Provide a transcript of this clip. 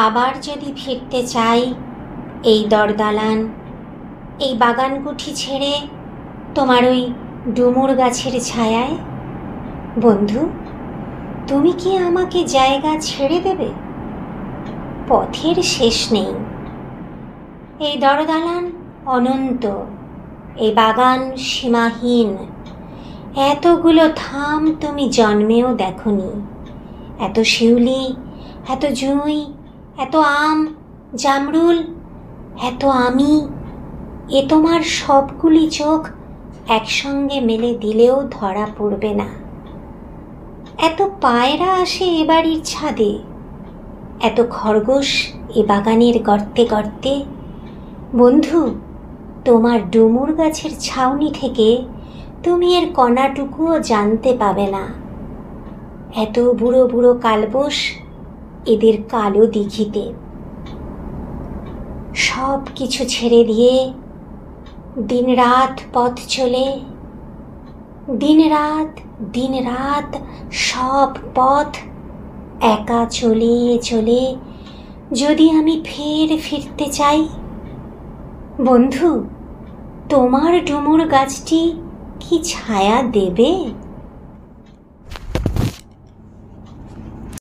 আবার যদি ফিরতে চাই এই দরদালান, এই বাগানকুঠি ছেড়ে তোমার ওই ডুমুর গাছের ছায়ায়, বন্ধু তুমি কি আমাকে জায়গা ছেড়ে দেবে? পথের শেষ নেই, এই দরদালান অনন্ত, এই বাগান সীমাহীন। এতগুলো থাম তুমি জন্মেও দেখনি, এত শিউলি, এত জুঁই, এত আম, জামরুল, এত আমি, এ তোমার সবগুলি চোখ একসঙ্গে মেলে দিলেও ধরা পড়বে না। এত পায়রা আসে এ বাড়ির ছাদে, এত খরগোশ এ বাগানের গর্তে গর্তে, বন্ধু তোমার ডুমুর গাছের ছাউনি থেকে তুমি এর কণাটুকুও জানতে পাবে না। এত বুড়ো বুড়ো কালবোস এদের কালো দিঘিতে। সব কিছু ছেড়ে দিয়ে দিন রাত পথ চলে, দিন রাত সব পথ একা চলে চলে যদি আমি ফিরতে চাই, বন্ধু তোমার ডুমুর গাছটি কি ছায়া দেবে?